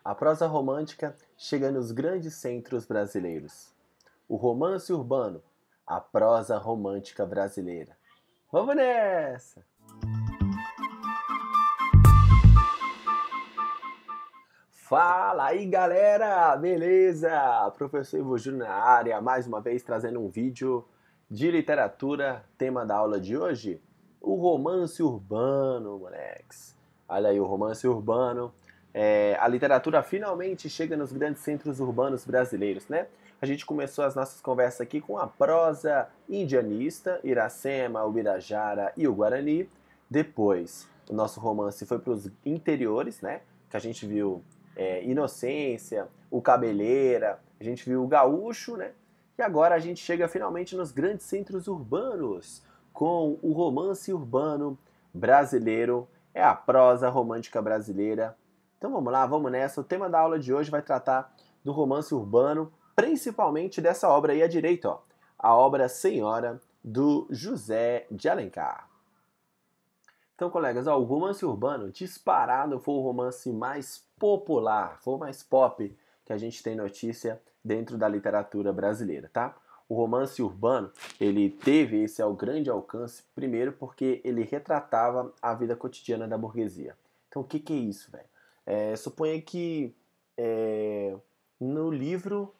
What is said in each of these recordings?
A prosa romântica chega nos grandes centros brasileiros. O romance urbano, a prosa romântica brasileira. Vamos nessa! Fala aí galera, beleza? Professor Ivo Júnior na área, mais uma vez trazendo um vídeo de literatura, tema da aula de hoje, o romance urbano, moleques. Olha aí o romance urbano, a literatura finalmente chega nos grandes centros urbanos brasileiros, né? A gente começou as nossas conversas aqui com a prosa indianista, Iracema, o Birajara e o Guarani. Depois, o nosso romance foi para os interiores, né? Que a gente viu Inocência, o Cabeleira, a gente viu o Gaúcho, né? E agora a gente chega finalmente nos grandes centros urbanos, com o romance urbano brasileiro, é a prosa romântica brasileira. Então vamos lá, vamos nessa. O tema da aula de hoje vai tratar do romance urbano, principalmente dessa obra aí à direita, ó, a obra Senhora, do José de Alencar. Então, colegas, ó, o romance urbano disparado foi o romance mais popular, foi o mais pop que a gente tem notícia dentro da literatura brasileira, tá? O romance urbano, ele teve esse grande alcance, primeiro porque ele retratava a vida cotidiana da burguesia. Então, o que é isso, velho? Suponha que num livro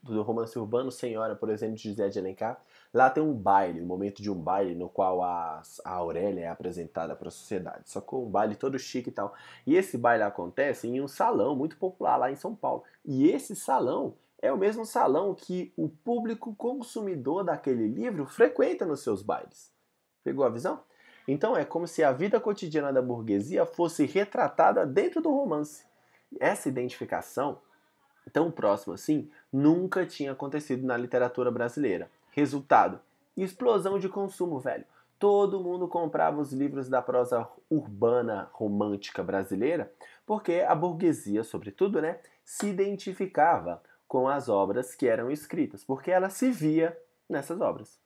do romance urbano, Senhora, por exemplo, de José de Alencar, lá tem um baile, um momento de um baile no qual a Aurélia é apresentada para a sociedade. Só que um baile todo chique e tal. E esse baile acontece em um salão muito popular lá em São Paulo. E esse salão é o mesmo salão que o público consumidor daquele livro frequenta nos seus bailes. Pegou a visão? Então é como se a vida cotidiana da burguesia fosse retratada dentro do romance. Essa identificação tão próximo assim nunca tinha acontecido na literatura brasileira. Resultado: explosão de consumo, velho. Todo mundo comprava os livros da prosa urbana romântica brasileira porque a burguesia, sobretudo, né, se identificava com as obras que eram escritas, porque ela se via nessas obras.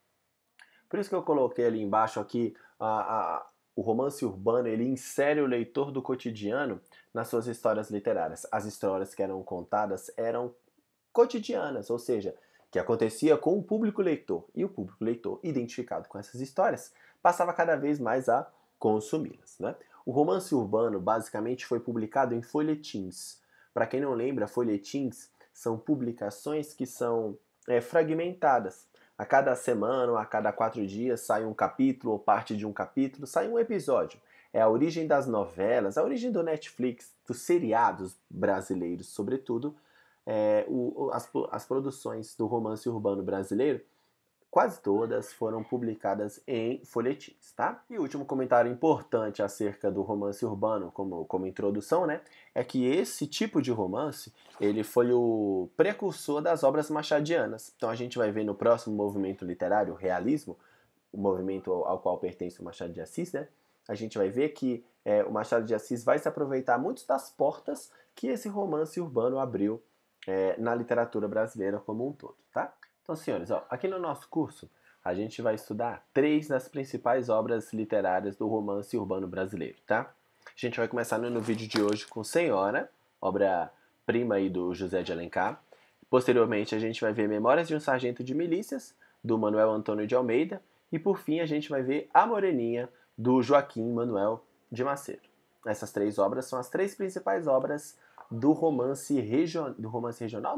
Por isso que eu coloquei ali embaixo aqui o romance urbano, ele insere o leitor do cotidiano nas suas histórias literárias. As histórias que eram contadas eram cotidianas, ou seja, que acontecia com o público leitor. E o público leitor, identificado com essas histórias, passava cada vez mais a consumi-las, né? O romance urbano basicamente foi publicado em folhetins. Para quem não lembra, folhetins são publicações que são fragmentadas. A cada semana ou a cada 4 dias sai um capítulo ou parte de um capítulo, sai um episódio. É a origem das novelas, a origem do Netflix, dos seriados brasileiros, sobretudo, as produções do romance urbano brasileiro, quase todas foram publicadas em folhetins, tá? E o último comentário importante acerca do romance urbano, como introdução, né, é que esse tipo de romance, ele foi o precursor das obras machadianas. Então a gente vai ver no próximo movimento literário, o realismo, o movimento ao qual pertence o Machado de Assis, né, a gente vai ver que o Machado de Assis vai se aproveitar muito das portas que esse romance urbano abriu na literatura brasileira como um todo, tá? Então, senhores, ó, aqui no nosso curso a gente vai estudar 3 das principais obras literárias do romance urbano brasileiro, tá? A gente vai começar no vídeo de hoje com Senhora, obra-prima aí do José de Alencar. Posteriormente a gente vai ver Memórias de um Sargento de Milícias, do Manuel Antônio de Almeida. E por fim a gente vai ver A Moreninha, do Joaquim Manuel de Macedo. Essas 3 obras são as 3 principais obras do romance regional. Do romance regional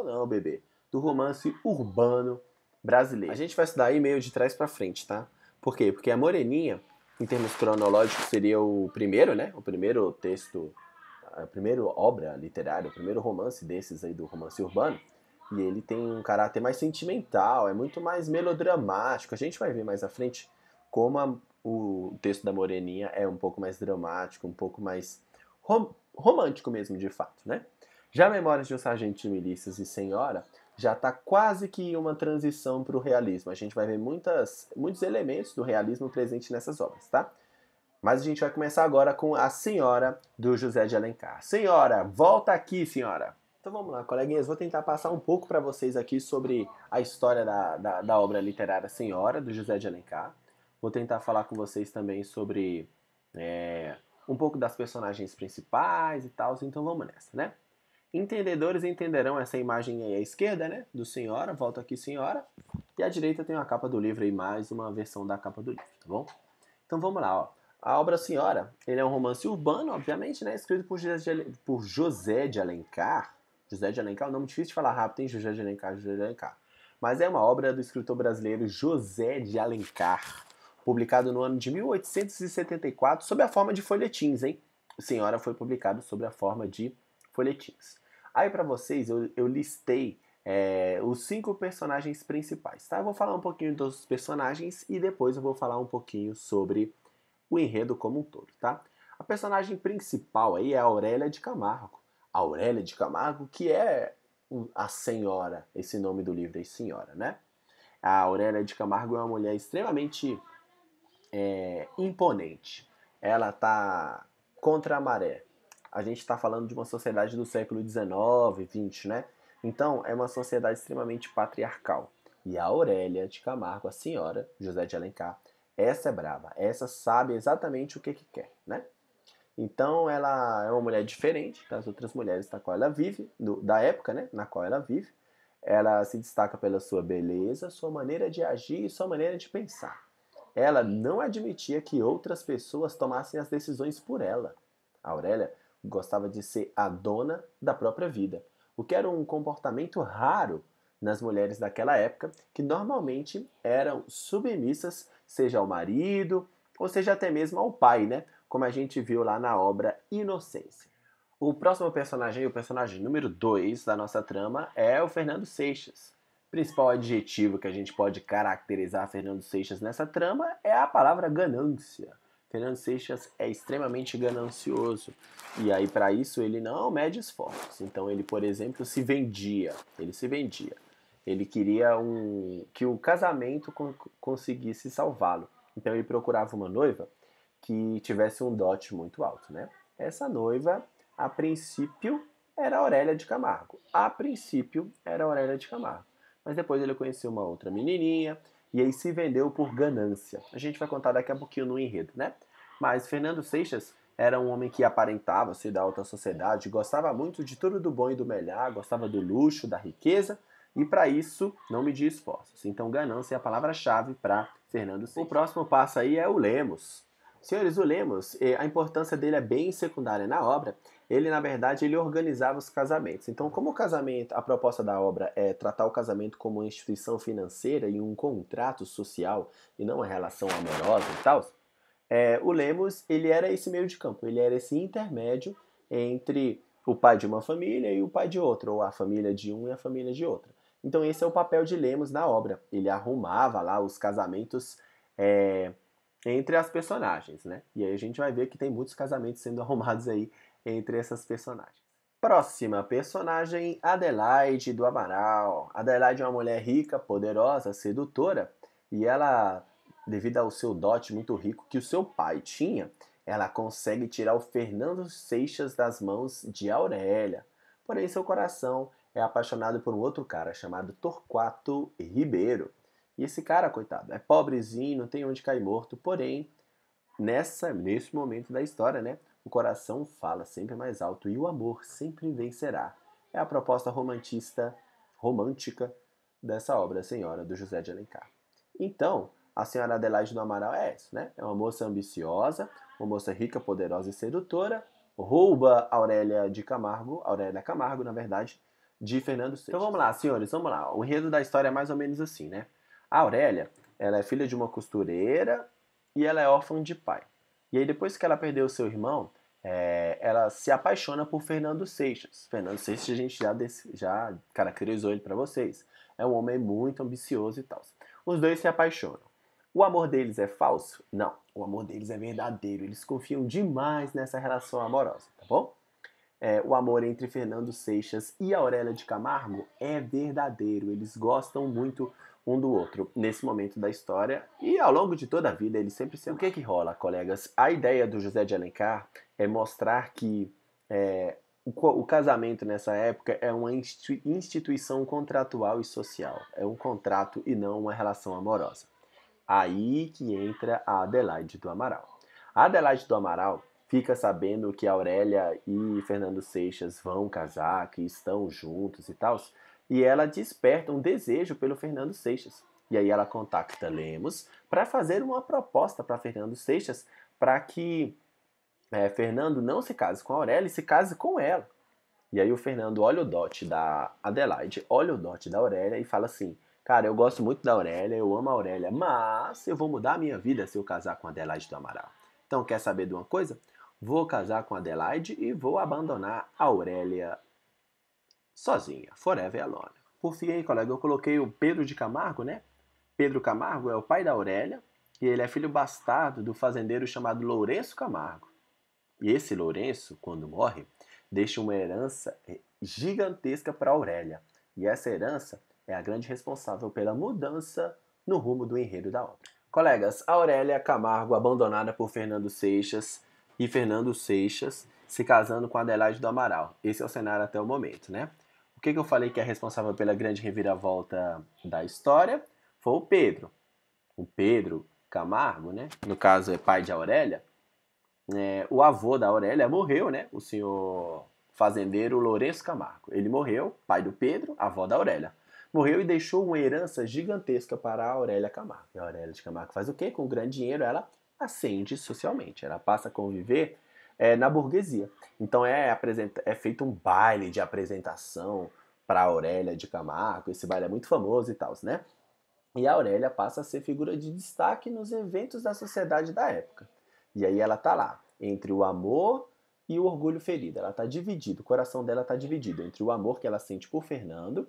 não, bebê. Do romance urbano brasileiro. A gente vai estudar aí meio de trás para frente, tá? Por quê? Porque a Moreninha, em termos cronológicos, seria o primeiro, né? O primeiro texto, a primeira obra literária, o primeiro romance desses aí do romance urbano. E ele tem um caráter mais sentimental, é muito mais melodramático. A gente vai ver mais à frente como o texto da Moreninha é um pouco mais dramático, um pouco mais romântico mesmo, de fato, né? Já Memórias de um Sargento de Milícias e Senhora já está quase que uma transição para o realismo. A gente vai ver muitos elementos do realismo presentes nessas obras, tá? Mas a gente vai começar agora com A Senhora, do José de Alencar. Senhora, volta aqui, senhora! Então vamos lá, coleguinhas, vou tentar passar um pouco para vocês aqui sobre a história da obra literária Senhora, do José de Alencar. Vou tentar falar com vocês também sobre um pouco das personagens principais e tal, então vamos nessa, né? Entendedores entenderão essa imagem aí à esquerda, né? Do Senhora, volta aqui Senhora, e à direita tem a capa do livro aí, mais uma versão da capa do livro, tá bom? Então vamos lá, ó. A obra Senhora, ele é um romance urbano, obviamente, né? Escrito por José de Alencar. José de Alencar é um nome difícil de falar rápido, tem José de Alencar, José de Alencar. Mas é uma obra do escritor brasileiro José de Alencar, publicado no ano de 1874, sob a forma de folhetins, hein? Senhora foi publicado sob a forma de folhetins. Aí para vocês eu listei os 5 personagens principais, tá? Eu vou falar um pouquinho dos personagens e depois eu vou falar um pouquinho sobre o enredo como um todo, tá? A personagem principal aí é a Aurélia de Camargo. A Aurélia de Camargo, que é a senhora, esse nome do livro é senhora, né? A Aurélia de Camargo é uma mulher extremamente imponente. Ela tá contra a maré. A gente está falando de uma sociedade do século XIX, XX, né? Então, é uma sociedade extremamente patriarcal. E a Aurélia de Camargo, a senhora José de Alencar, essa é brava, essa sabe exatamente o que quer, né? Então, ela é uma mulher diferente das outras mulheres da qual ela vive, da época, né, na qual ela vive. Ela se destaca pela sua beleza, sua maneira de agir e sua maneira de pensar. Ela não admitia que outras pessoas tomassem as decisões por ela. A Aurélia gostava de ser a dona da própria vida, o que era um comportamento raro nas mulheres daquela época, que normalmente eram submissas, seja ao marido, ou seja até mesmo ao pai, né? Como a gente viu lá na obra Inocência. O próximo personagem, o personagem número 2 da nossa trama, é o Fernando Seixas. O principal adjetivo que a gente pode caracterizar Fernando Seixas nessa trama é a palavra ganância. Fernando Seixas é extremamente ganancioso e aí para isso ele não mede esforços. Então ele, por exemplo, se vendia. Ele se vendia. Ele queria que o casamento conseguisse salvá-lo. Então ele procurava uma noiva que tivesse um dote muito alto, né? Essa noiva, a princípio, era Aurélia de Camargo. A princípio, era Aurélia de Camargo. Mas depois ele conheceu uma outra menininha e aí se vendeu por ganância. A gente vai contar daqui a pouquinho no enredo, né? Mas Fernando Seixas era um homem que aparentava ser da alta sociedade, gostava muito de tudo do bom e do melhor, gostava do luxo, da riqueza, e para isso não media esforços. Então, ganância é a palavra-chave para Fernando Seixas. O próximo passo aí é o Lemos. Senhores, o Lemos, a importância dele é bem secundária na obra. Ele, na verdade, ele organizava os casamentos. Então, como o casamento, a proposta da obra é tratar o casamento como uma instituição financeira e um contrato social e não uma relação amorosa e tal, o Lemos, ele era esse meio de campo, ele era esse intermédio entre o pai de uma família e o pai de outra, ou a família de um e a família de outra. Então esse é o papel de Lemos na obra. Ele arrumava lá os casamentos entre as personagens, né? E aí a gente vai ver que tem muitos casamentos sendo arrumados aí entre essas personagens. Próxima personagem, Adelaide do Amaral. Adelaide é uma mulher rica, poderosa, sedutora, e ela, devido ao seu dote muito rico que o seu pai tinha, ela consegue tirar o Fernando Seixas das mãos de Aurélia. Porém, seu coração é apaixonado por um outro cara chamado Torquato Ribeiro. E esse cara, coitado, é pobrezinho, não tem onde cair morto, porém, nesse momento da história, né, o coração fala sempre mais alto e o amor sempre vencerá. É a proposta romântica dessa obra, a Senhora, do José de Alencar. Então, a Senhora Adelaide do Amaral é essa, né? É uma moça ambiciosa, uma moça rica, poderosa e sedutora, rouba Aurélia Camargo, na verdade, de Fernando Seixas. Então vamos lá, senhores, vamos lá. O enredo da história é mais ou menos assim, né? A Aurélia, ela é filha de uma costureira e ela é órfã de pai. E aí depois que ela perdeu seu irmão, ela se apaixona por Fernando Seixas. Fernando Seixas a gente já caracterizou ele para vocês. É um homem muito ambicioso e tal. Os dois se apaixonam. O amor deles é falso? Não. O amor deles é verdadeiro. Eles confiam demais nessa relação amorosa, tá bom? O amor entre Fernando Seixas e Aurélia de Camargo é verdadeiro. Eles gostam muito um do outro nesse momento da história e ao longo de toda a vida eles sempre se amam. O que rola, colegas? A ideia do José de Alencar é mostrar que o casamento nessa época é uma instituição contratual e social. É um contrato e não uma relação amorosa. Aí que entra a Adelaide do Amaral. A Adelaide do Amaral, fica sabendo que a Aurélia e Fernando Seixas vão casar, que estão juntos e tal, e ela desperta um desejo pelo Fernando Seixas. E aí ela contacta Lemos para fazer uma proposta para Fernando Seixas para que Fernando não se case com a Aurélia e se case com ela. E aí o Fernando olha o dote da Adelaide, olha o dote da Aurélia e fala assim: cara, eu gosto muito da Aurélia, eu amo a Aurélia, mas eu vou mudar a minha vida se eu casar com a Adelaide do Amaral. Então quer saber de uma coisa? Vou casar com a Adelaide e vou abandonar a Aurélia sozinha, forever alone. Por fim aí, colega, eu coloquei o Pedro de Camargo, né? Pedro Camargo é o pai da Aurélia e ele é filho bastardo do fazendeiro chamado Lourenço Camargo. E esse Lourenço, quando morre, deixa uma herança gigantesca para Aurélia. E essa herança é a grande responsável pela mudança no rumo do enredo da obra. Colegas, Aurélia Camargo abandonada por Fernando Seixas e Fernando Seixas se casando com Adelaide do Amaral. Esse é o cenário até o momento, né? O que eu falei que é responsável pela grande reviravolta da história foi o Pedro. O Pedro Camargo, né? No caso é pai de Aurélia. O avô da Aurélia morreu, né? O senhor fazendeiro Lourenço Camargo. Ele morreu, pai do Pedro, avó da Aurélia. Morreu e deixou uma herança gigantesca para a Aurélia Camargo. E a Aurélia de Camargo faz o quê? Com o grande dinheiro ela ascende socialmente. Ela passa a conviver na burguesia. Então é feito um baile de apresentação para a Aurélia de Camargo. Esse baile é muito famoso e tal, né? E a Aurélia passa a ser figura de destaque nos eventos da sociedade da época. E aí ela tá lá, entre o amor e o orgulho ferido. Ela tá dividida, o coração dela tá dividido entre o amor que ela sente por Fernando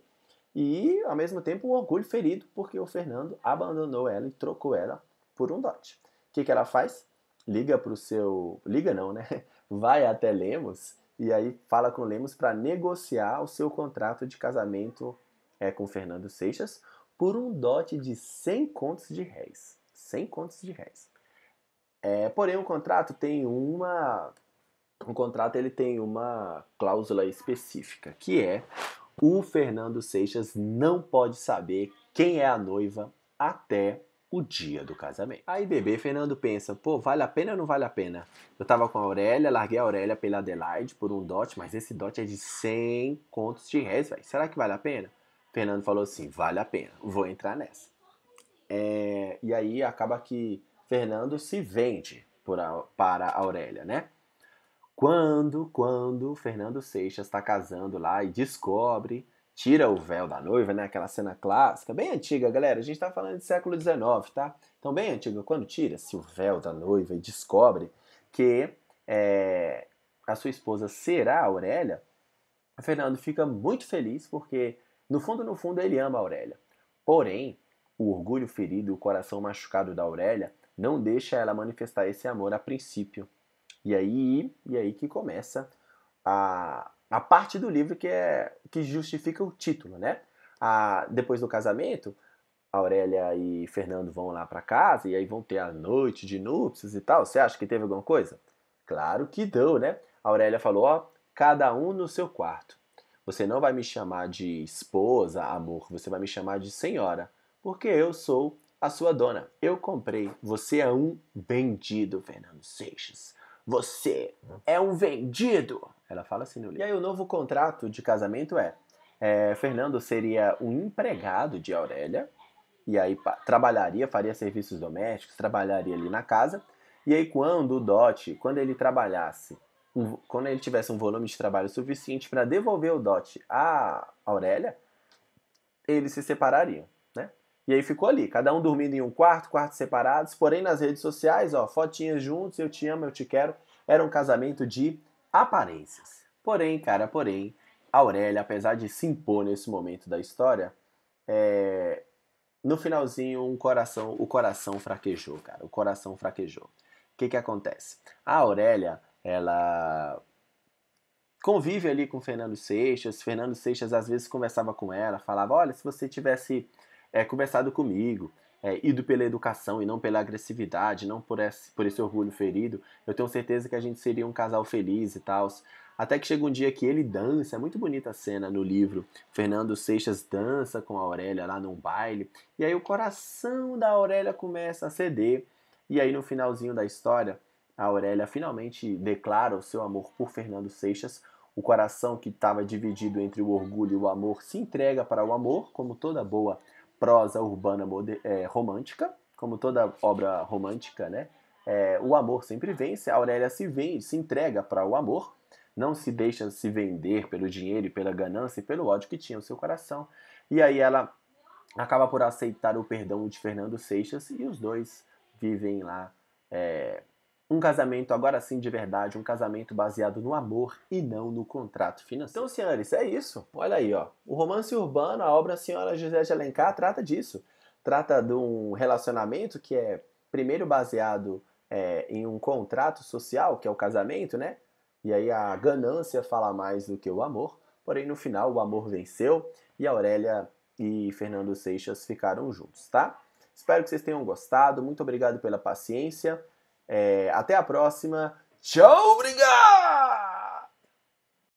e, ao mesmo tempo, o orgulho ferido porque o Fernando abandonou ela e trocou ela por um dote. O que ela faz? Liga pro seu... Liga não, né? Vai até Lemos e aí fala com Lemos para negociar o seu contrato de casamento com Fernando Seixas por um dote de 100 contos de réis. 100 contos de réis. Porém, o contrato tem uma cláusula específica, que é o Fernando Seixas não pode saber quem é a noiva até o dia do casamento. Aí, bebê, Fernando pensa, pô, vale a pena ou não vale a pena? Eu tava com a Aurélia, larguei a Aurélia pela Adelaide por um dote, mas esse dote é de 100 contos de réis, velho. Será que vale a pena? Fernando falou assim, vale a pena, vou entrar nessa. E aí acaba que Fernando se vende para a Aurélia, né? Quando Fernando Seixas está casando lá e descobre, tira o véu da noiva, né? Aquela cena clássica, bem antiga, galera. A gente tá falando de século XIX, tá? Então, bem antiga. Quando tira-se o véu da noiva e descobre que a sua esposa será a Aurélia, o Fernando fica muito feliz porque, no fundo, ele ama a Aurélia. Porém, o orgulho ferido e o coração machucado da Aurélia não deixa ela manifestar esse amor a princípio. E aí que começa a parte do livro que justifica o título, né? Depois do casamento, Aurélia e Fernando vão lá para casa e aí vão ter a noite de núpcias e tal. Você acha que teve alguma coisa? Claro que deu, né? A Aurélia falou, ó, cada um no seu quarto. Você não vai me chamar de esposa, amor, você vai me chamar de senhora, porque eu sou a sua dona. Eu comprei. Você é um vendido, Fernando Seixas. Você é um vendido. Ela fala assim no livro. E aí o novo contrato de casamento Fernando seria um empregado de Aurélia, e aí trabalharia, faria serviços domésticos, trabalharia ali na casa, e aí quando ele trabalhasse, quando ele tivesse um volume de trabalho suficiente para devolver o dote à Aurélia, eles se separariam, né? E aí ficou ali, cada um dormindo em um quarto, quartos separados, porém nas redes sociais, ó, fotinhas juntos, eu te amo, eu te quero, era um casamento de aparências. Porém, a Aurélia, apesar de se impor nesse momento da história, no finalzinho o coração fraquejou, cara, o coração fraquejou. O que acontece? A Aurélia, ela convive ali com Fernando Seixas às vezes conversava com ela, falava, olha, se você tivesse conversado comigo, ido pela educação e não pela agressividade, não por esse orgulho ferido, eu tenho certeza que a gente seria um casal feliz e tal. Até que chega um dia que ele dança, é muito bonita a cena no livro, Fernando Seixas dança com a Aurélia lá num baile, e aí o coração da Aurélia começa a ceder, e aí no finalzinho da história, a Aurélia finalmente declara o seu amor por Fernando Seixas. O coração que estava dividido entre o orgulho e o amor se entrega para o amor, como toda boa prosa urbana romântica, como toda obra romântica, né? O amor sempre vence, a Aurélia se entrega para o amor, não se deixa se vender pelo dinheiro e pela ganância e pelo ódio que tinha no seu coração. E aí ela acaba por aceitar o perdão de Fernando Seixas e os dois vivem lá um casamento, agora sim de verdade, um casamento baseado no amor e não no contrato financeiro. Então, senhores, é isso. Olha aí, ó. O romance urbano, a obra Senhora José de Alencar, trata disso. Trata de um relacionamento que é primeiro baseado em um contrato social, que é o casamento, né? E aí a ganância fala mais do que o amor. Porém, no final, o amor venceu e a Aurélia e Fernando Seixas ficaram juntos, tá? Espero que vocês tenham gostado. Muito obrigado pela paciência. Até a próxima. Tchau, obrigado!